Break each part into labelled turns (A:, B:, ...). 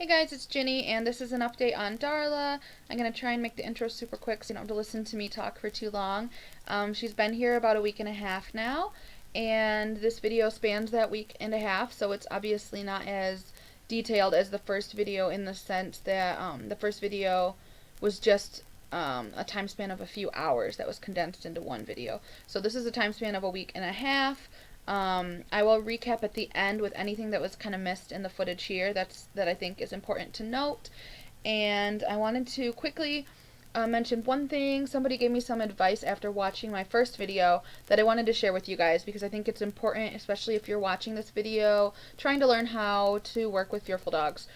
A: Hey guys, it's Ginny, and this is an update on Darla. I'm going to try and make the intro super quick so you don't have to listen to me talk for too long. She's been here about a week and a half now, and this video spans that week and a half, so it's obviously not as detailed as the first video in the sense that the first video was just a time span of a few hours that was condensed into one video. So this is a time span of a week and a half. I will recap at the end with anything that was kind of missed in the footage here that I think is important to note. And I wanted to quickly mention one thing. Somebody gave me some advice after watching my first video that I wanted to share with you guys because I think it's important, especially if you're watching this video trying to learn how to work with fearful dogs.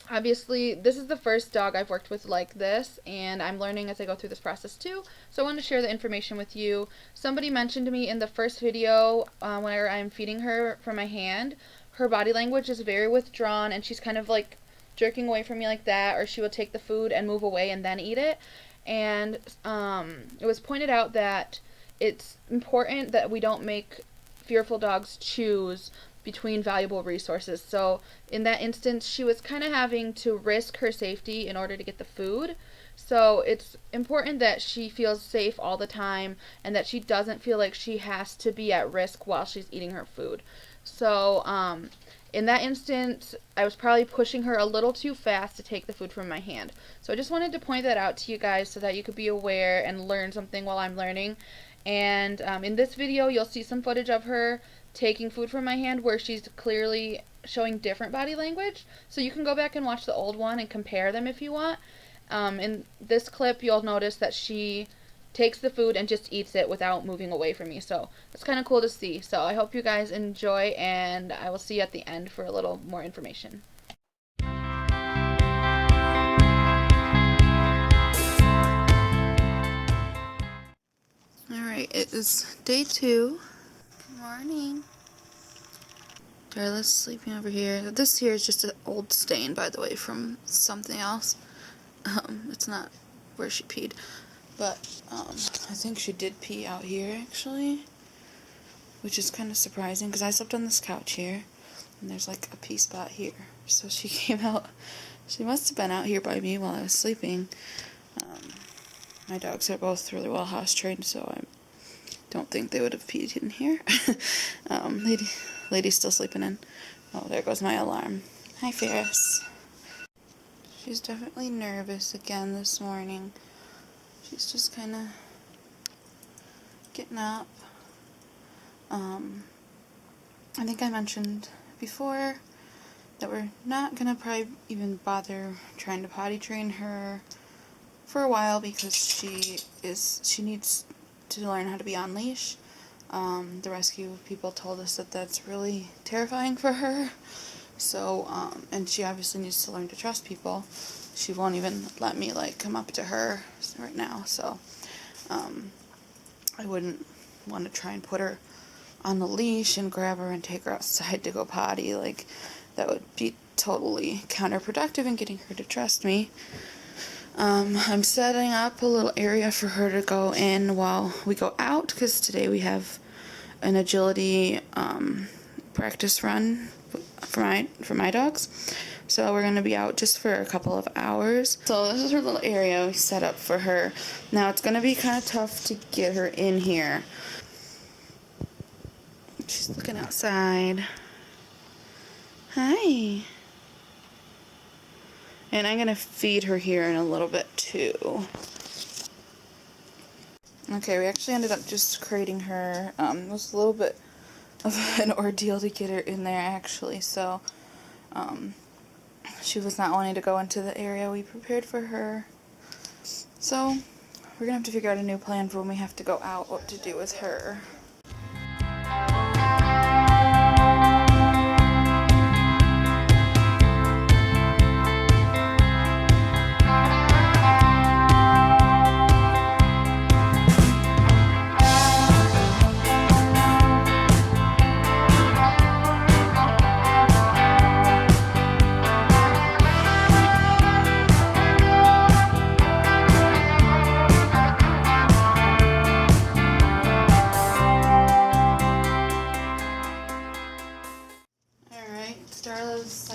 A: Obviously, this is the first dog I've worked with like this, and I'm learning as I go through this process too, so I wanted to share the information with you. Somebody mentioned to me in the first video, whenever I'm feeding her from my hand, her body language is very withdrawn, and she's kind of like jerking away from me like that, or she will take the food and move away and then eat it. And it was pointed out that it's important that we don't make fearful dogs choose between valuable resources. So in that instance, she was kind of having to risk her safety in order to get the food. So it's important that she feels safe all the time and that she doesn't feel like she has to be at risk while she's eating her food. So in that instance, I was probably pushing her a little too fast to take the food from my hand. So I just wanted to point that out to you guys so that you could be aware and learn something while I'm learning. And in this video, you'll see some footage of her taking food from my hand where she's clearly showing different body language. So you can go back and watch the old one and compare them if you want. In this clip, you'll notice that she takes the food and just eats it without moving away from me. So it's kind of cool to see. So I hope you guys enjoy, and I will see you at the end for a little more information. Alright, it is day 2. Good morning. Darla's sleeping over here. This here is just an old stain, by the way, from something else. It's not where she peed. But, I think she did pee out here, actually. Which is kind of surprising, because I slept on this couch here. And there's, like, a pee spot here. So she came out. She must have been out here by me while I was sleeping. My dogs are both really well house trained, so I don't think they would have peed in here. Lady's still sleeping in. Oh, there goes my alarm. Hi, Ferris. She's definitely nervous again this morning. She's just kind of getting up. I think I mentioned before that we're not gonna probably even bother trying to potty train her for a while because she needs to learn how to be on leash. The rescue people told us that that's really terrifying for her. So, and she obviously needs to learn to trust people. She won't even let me, like, come up to her right now. So, I wouldn't want to try and put her on the leash and grab her and take her outside to go potty. Like, that would be totally counterproductive in getting her to trust me. I'm setting up a little area for her to go in while we go out, because today we have an agility practice run for my dogs. So we're going to be out just for a couple of hours. So this is her little area we set up for her. Now it's going to be kind of tough to get her in here. She's looking outside. Hi. And I'm going to feed her here in a little bit, too. Okay, we actually ended up just crating her. It was a little bit of an ordeal to get her in there, actually. So, she was not wanting to go into the area we prepared for her. So, we're going to have to figure out a new plan for when we have to go out, what to do with her.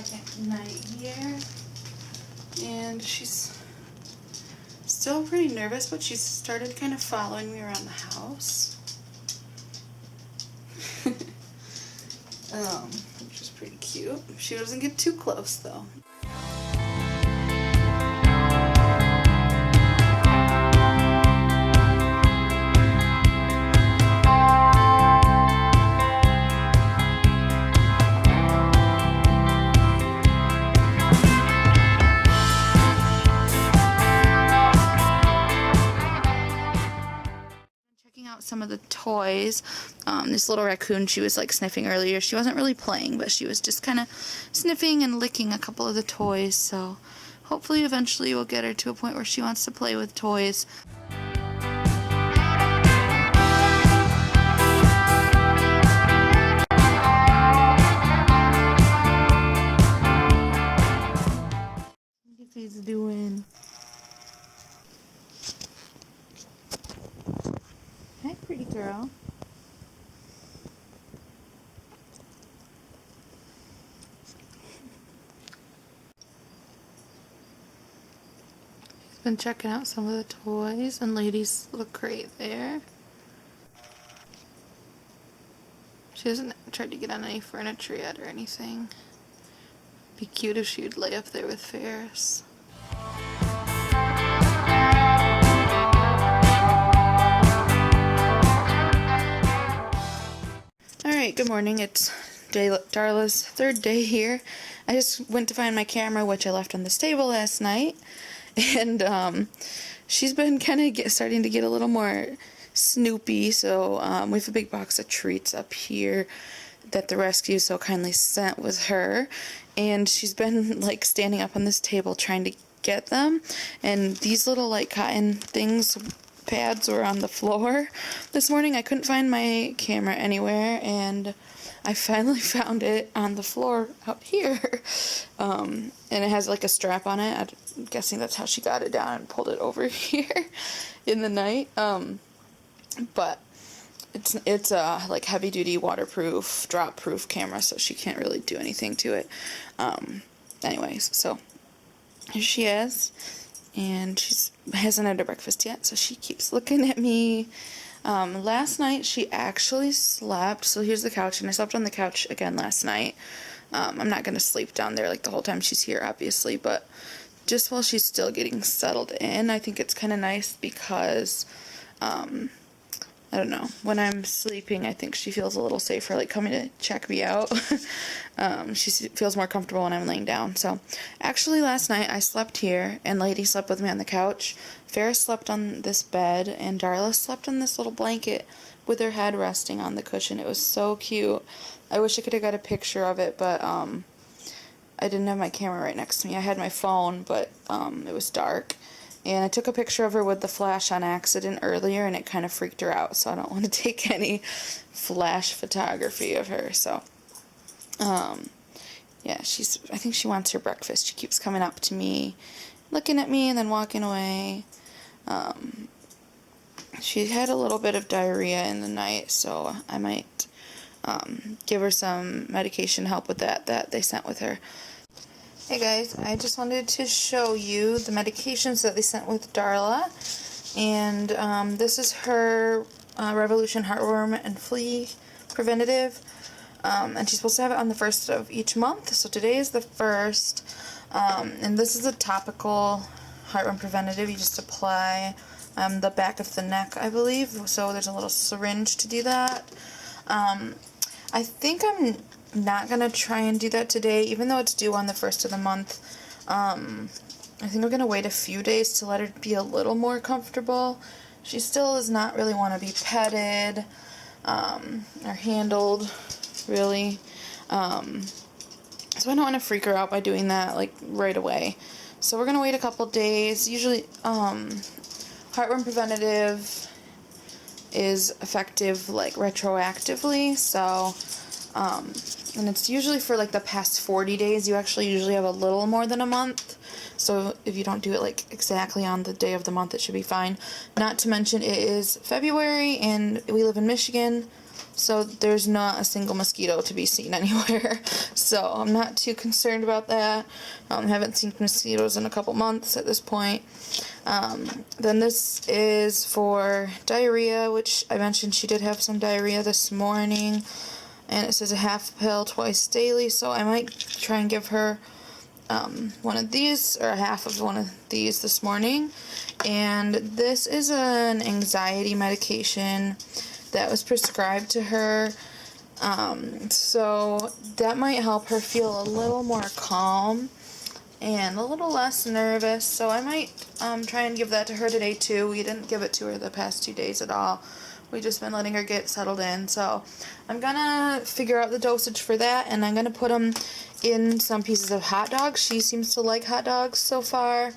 A: second night here, and she's still pretty nervous, but she's started kind of following me around the house. Which is pretty cute. She doesn't get too close though. Out some of the toys. This little raccoon, she was like sniffing earlier. She wasn't really playing, but she was just kind of sniffing and licking a couple of the toys, so hopefully eventually we'll get her to a point where she wants to play with toys. What he's doing? Hi, pretty girl. She's been checking out some of the toys, and ladies look great there. She hasn't tried to get on any furniture yet or anything. Be cute if she would lay up there with Ferris. Alright, good morning. It's Darla's third day here. I just went to find my camera, which I left on this table last night, and she's been kind of starting to get a little more snoopy, so we have a big box of treats up here that the rescue so kindly sent with her, and she's been like standing up on this table trying to get them, and these little like cotton things, pads, were on the floor this morning. I couldn't find my camera anywhere, and I finally found it on the floor out here, and it has like a strap on it. I'm guessing that's how she got it down and pulled it over here in the night, but it's a like heavy duty waterproof, drop proof camera, so she can't really do anything to it. Anyways, so here she is, and she hasn't had her breakfast yet, so she keeps looking at me. Last night she actually slept, so here's the couch, and I slept on the couch again last night. I'm not going to sleep down there like the whole time she's here, obviously, but just while she's still getting settled in, I think it's kind of nice because, I don't know, when I'm sleeping, I think she feels a little safer, like coming to check me out. She feels more comfortable when I'm laying down. So actually last night I slept here, and Lady slept with me on the couch. Ferris slept on this bed, and Darla slept on this little blanket with her head resting on the cushion. It was so cute. I wish I could have got a picture of it, but I didn't have my camera right next to me. I had my phone, but it was dark. And I took a picture of her with the flash on accident earlier, and it kind of freaked her out, so I don't want to take any flash photography of her. So, yeah, I think she wants her breakfast. She keeps coming up to me, looking at me, and then walking away. She had a little bit of diarrhea in the night, so I might give her some medication help with that they sent with her. Hey guys, I just wanted to show you the medications that they sent with Darla, and this is her Revolution Heartworm and Flea Preventative, and she's supposed to have it on the 1st of each month, so today is the 1st, and this is a topical heartworm preventative. You just apply the back of the neck, I believe, so there's a little syringe to do that. I think I'm not gonna try and do that today, even though it's due on the 1st of the month. I think I'm gonna wait a few days to let her be a little more comfortable. She still does not really want to be petted or handled, really. So I don't want to freak her out by doing that like right away. So we're gonna wait a couple days. Usually, heartworm preventative is effective like retroactively, so and it's usually for like the past 40 days. You actually usually have a little more than a month, so if you don't do it like exactly on the day of the month, it should be fine. Not to mention it is February and we live in Michigan, so there's not a single mosquito to be seen anywhere. So I'm not too concerned about that. Haven't seen mosquitoes in a couple months at this point. Then this is for diarrhea, which I mentioned she did have some diarrhea this morning. And it says a half pill twice daily, so I might try and give her one of these, or a half of one of these this morning. And this is an anxiety medication that was prescribed to her, so that might help her feel a little more calm and a little less nervous. So I might try and give that to her today too. We didn't give it to her the past 2 days at all. We've just been letting her get settled in. So I'm gonna figure out the dosage for that, and I'm gonna put them in some pieces of hot dogs. She seems to like hot dogs so far,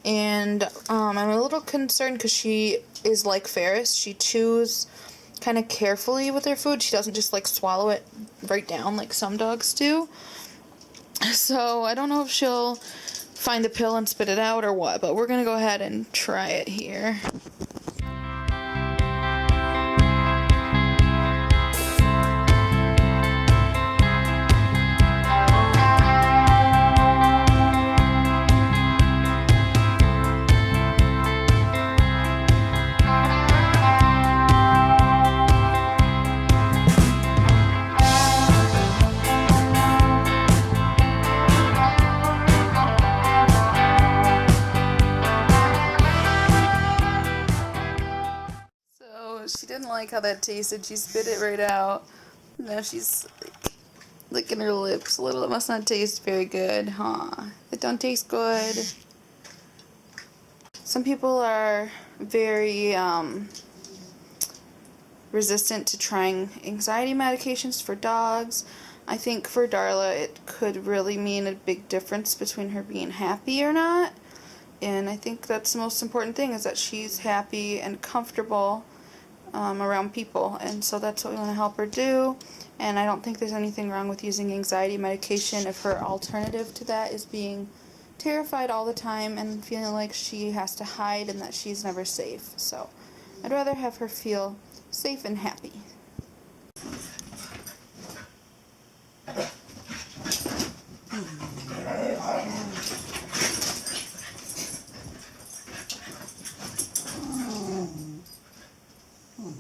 A: and I'm a little concerned because she is like Ferris. She chews kind of carefully with her food. She doesn't just like swallow it right down like some dogs do. So I don't know if she'll find the pill and spit it out or what, but we're gonna go ahead and try it here. She didn't like how that tasted. She spit it right out. Now she's like licking her lips a little. It must not taste very good, huh? It don't taste good. Some people are very resistant to trying anxiety medications for dogs. I think for Darla it could really mean a big difference between her being happy or not. And I think that's the most important thing, is that she's happy and comfortable around people, and so that's what we want to help her do. And I don't think there's anything wrong with using anxiety medication if her alternative to that is being terrified all the time and feeling like she has to hide and that she's never safe. So I'd rather have her feel safe and happy.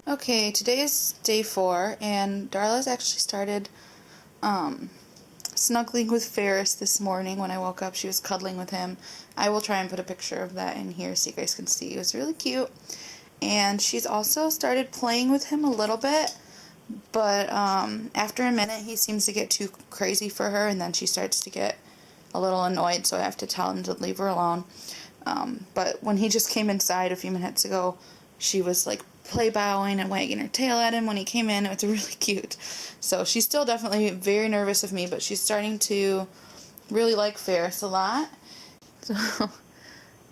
A: Okay, today is day 4, and Darla's actually started snuggling with Ferris this morning. When I woke up, she was cuddling with him. I will try and put a picture of that in here so you guys can see. It was really cute. And she's also started playing with him a little bit, but after a minute he seems to get too crazy for her, and then she starts to get a little annoyed, so I have to tell him to leave her alone. But when he just came inside a few minutes ago, she was like play bowing and wagging her tail at him when he came in. It was really cute. So she's still definitely very nervous of me, but she's starting to really like Ferris a lot. So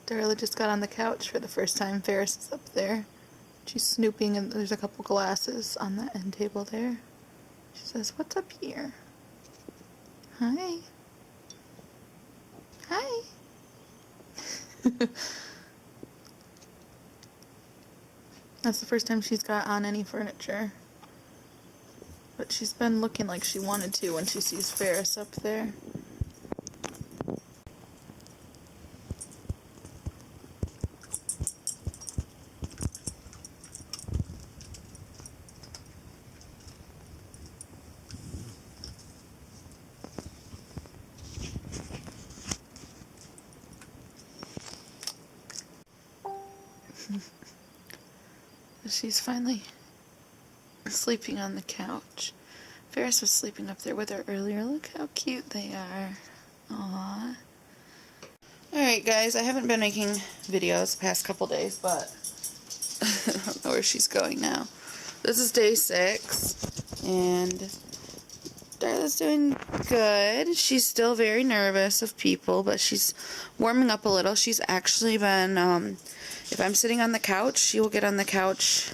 A: Darla just got on the couch for the first time. Ferris is up there. She's snooping, and there's a couple glasses on the end table there. She says, "What's up here?" Hi. Hi. That's the first time she's got on any furniture. But she's been looking like she wanted to when she sees Ferris up there. She's finally sleeping on the couch. Ferris was sleeping up there with her earlier. Look how cute they are. Aww. Alright guys, I haven't been making videos the past couple days, but I don't know where she's going now. This is day 6, and Darla's doing good. She's still very nervous of people, but she's warming up a little. She's actually been, if I'm sitting on the couch, she will get on the couch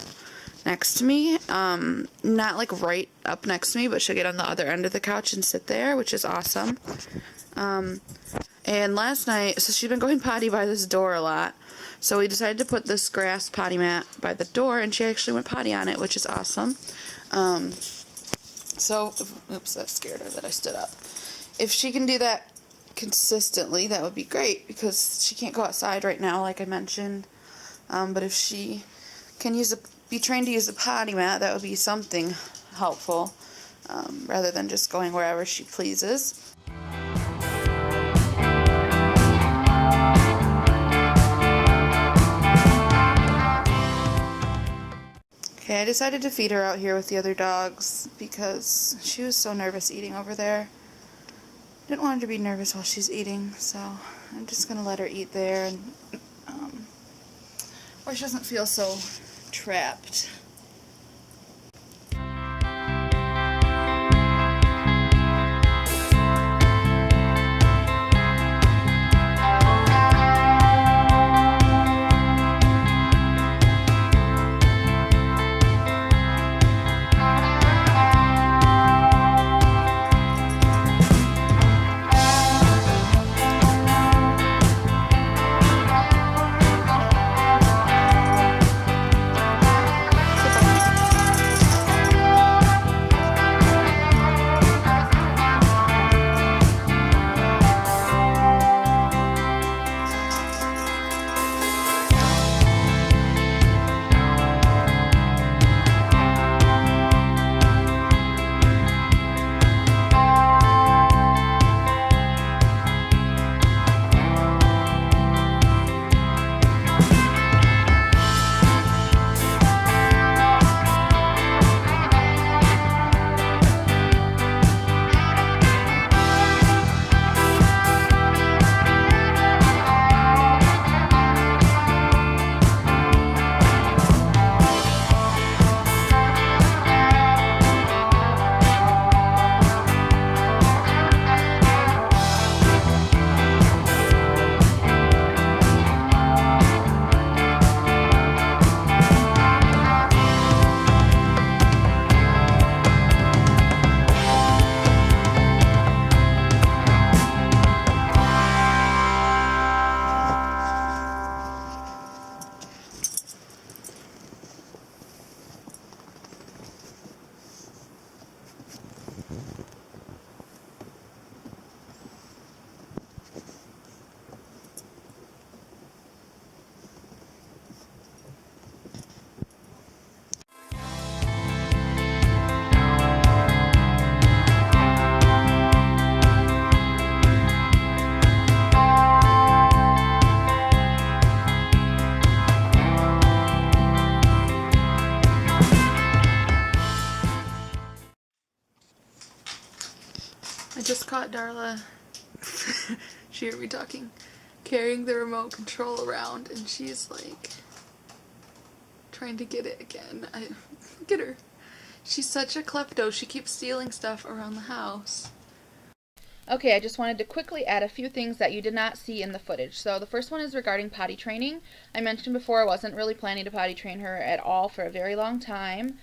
A: next to me. Not like right up next to me, but she'll get on the other end of the couch and sit there, which is awesome. And last night, so she's been going potty by this door a lot. So we decided to put this grass potty mat by the door, and she actually went potty on it, which is awesome. Oops, that scared her that I stood up. If she can do that consistently, that would be great, because she can't go outside right now, like I mentioned. But if she can be trained to use a potty mat, that would be something helpful, rather than just going wherever she pleases. Okay, I decided to feed her out here with the other dogs because she was so nervous eating over there. Didn't want her to be nervous while she's eating, so I'm just going to let her eat there, and where she doesn't feel so trapped. I just caught Darla, she heard me talking, carrying the remote control around, and she's like trying to get it again. Get her. She's such a klepto. She keeps stealing stuff around the house. Okay, I just wanted to quickly add a few things that you did not see in the footage. So the first one is regarding potty training. I mentioned before I wasn't really planning to potty train her at all for a very long time.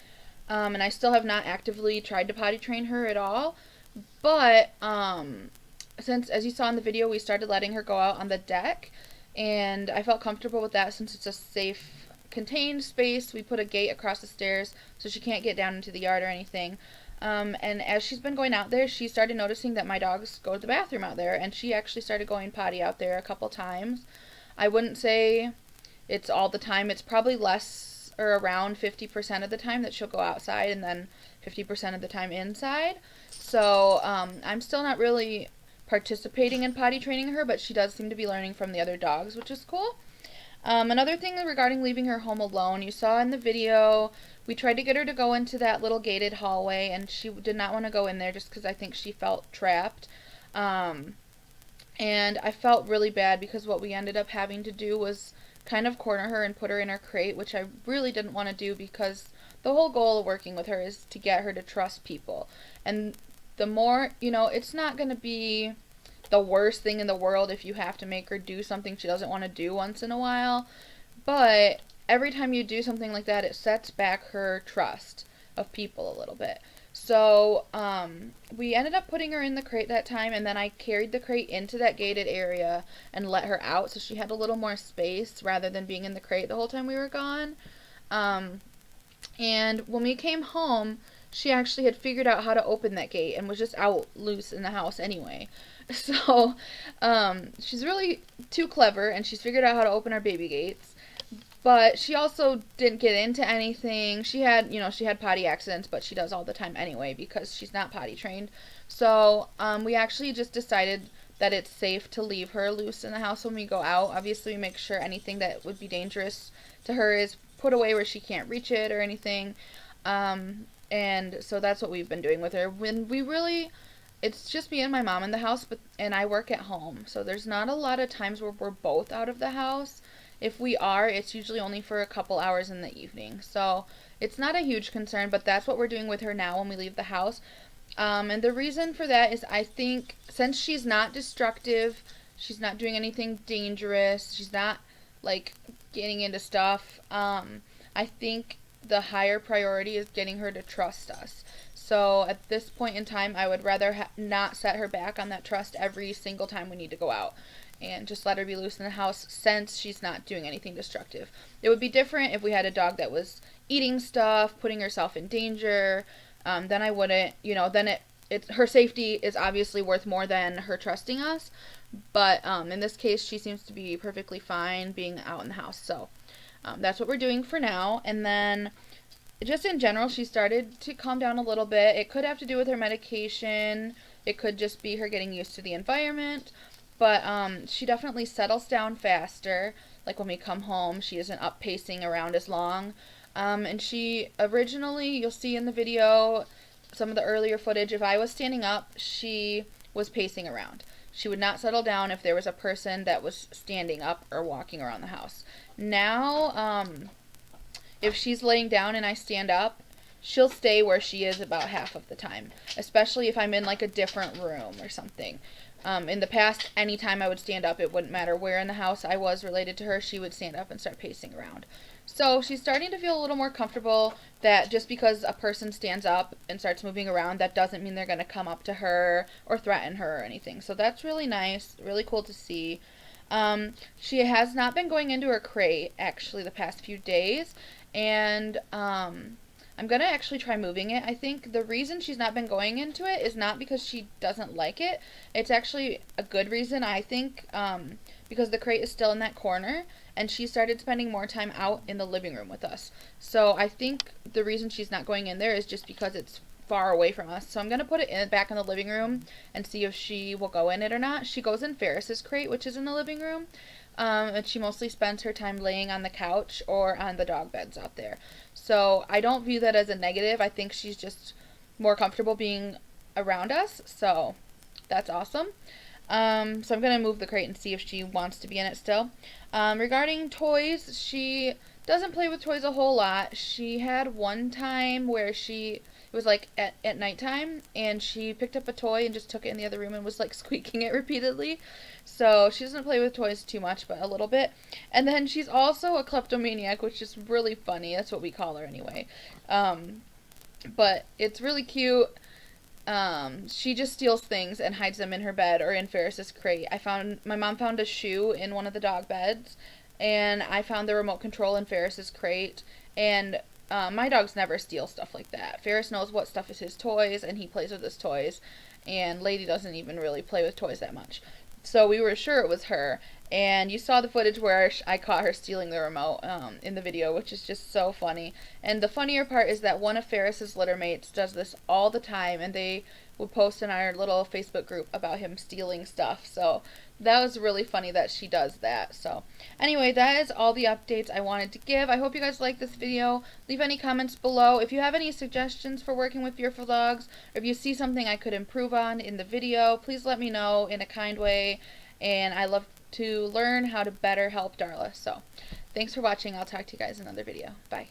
A: And I still have not actively tried to potty train her at all. But since, as you saw in the video, we started letting her go out on the deck, and I felt comfortable with that since it's a safe, contained space. We put a gate across the stairs so she can't get down into the yard or anything. And as she's been going out there, she started noticing that my dogs go to the bathroom out there, and she actually started going potty out there a couple times. I wouldn't say it's all the time. It's probably less, or around 50% of the time that she'll go outside, and then 50% of the time inside. So I'm still not really participating in potty training her, but she does seem to be learning from the other dogs, which is cool. Another thing regarding leaving her home alone, you saw in the video, we tried to get her to go into that little gated hallway, and she did not want to go in there just because I think she felt trapped. And I felt really bad because what we ended up having to do was kind of corner her and put her in her crate, which I really didn't want to do because the whole goal of working with her is to get her to trust people. And the more, it's not going to be the worst thing in the world if you have to make her do something she doesn't want to do once in a while. But every time you do something like that, it sets back her trust of people a little bit. So we ended up putting her in the crate that time, and then I carried the crate into that gated area and let her out, so she had a little more space rather than being in the crate the whole time we were gone. Um, and when we came home, she actually had figured out how to open that gate and was just out loose in the house anyway. So she's really too clever, and she's figured out how to open our baby gates. But she also didn't get into anything. She had, she had potty accidents, but she does all the time anyway because she's not potty trained. So we actually just decided that it's safe to leave her loose in the house when we go out. Obviously, we make sure anything that would be dangerous to her is put away where she can't reach it or anything. And so that's what we've been doing with her. It's just me and my mom in the house, and I work at home. So there's not a lot of times where we're both out of the house. If we are, it's usually only for a couple hours in the evening. So it's not a huge concern, but that's what we're doing with her now when we leave the house. And the reason for that is I think since she's not destructive, she's not doing anything dangerous, she's not like getting into stuff, I think the higher priority is getting her to trust us. So at this point in time, I would rather not set her back on that trust every single time we need to go out, and just let her be loose in the house since she's not doing anything destructive. It would be different if we had a dog that was eating stuff, putting herself in danger. Then I wouldn't, then her safety is obviously worth more than her trusting us. But in this case, she seems to be perfectly fine being out in the house. So that's what we're doing for now. And then just in general, she started to calm down a little bit. It could have to do with her medication. It could just be her getting used to the environment. But she definitely settles down faster. Like when we come home, she isn't up pacing around as long. And she originally, you'll see in the video, some of the earlier footage, if I was standing up, she was pacing around. She would not settle down if there was a person that was standing up or walking around the house. Now, if she's laying down and I stand up, she'll stay where she is about half of the time, especially if I'm in like a different room or something. In the past, anytime I would stand up, it wouldn't matter where in the house I was related to her, she would stand up and start pacing around. So she's starting to feel a little more comfortable that just because a person stands up and starts moving around, that doesn't mean they're going to come up to her or threaten her or anything. So that's really nice, really cool to see. She has not been going into her crate, actually, the past few days, and I'm going to actually try moving it. I think the reason she's not been going into it is not because she doesn't like it. It's actually a good reason, I think, because the crate is still in that corner, and she started spending more time out in the living room with us. So I think the reason she's not going in there is just because it's far away from us. So I'm going to put it back in the living room and see if she will go in it or not. She goes in Ferris's crate, which is in the living room. And she mostly spends her time laying on the couch or on the dog beds out there. So I don't view that as a negative. I think she's just more comfortable being around us. So that's awesome. So I'm going to move the crate and see if she wants to be in it still. Regarding toys, she doesn't play with toys a whole lot. She had one time where it was like at nighttime, and she picked up a toy and just took it in the other room and was like squeaking it repeatedly. So she doesn't play with toys too much, but a little bit. And then she's also a kleptomaniac, which is really funny. That's what we call her anyway. But it's really cute. She just steals things and hides them in her bed or in Ferris's crate. My mom found a shoe in one of the dog beds, and I found the remote control in Ferris's crate, and my dogs never steal stuff like that. Ferris knows what stuff is his toys, and he plays with his toys, and Lady doesn't even really play with toys that much. So we were sure it was her, and you saw the footage where I caught her stealing the remote in the video, which is just so funny. And the funnier part is that one of Ferris's litter mates does this all the time, and they would post in our little Facebook group about him stealing stuff. So that was really funny that she does that. So anyway, that is all the updates I wanted to give. I hope you guys liked this video. Leave any comments below. If you have any suggestions for working with fearful dogs, or if you see something I could improve on in the video, please let me know in a kind way. And I love to learn how to better help Darla. So thanks for watching. I'll talk to you guys in another video. Bye.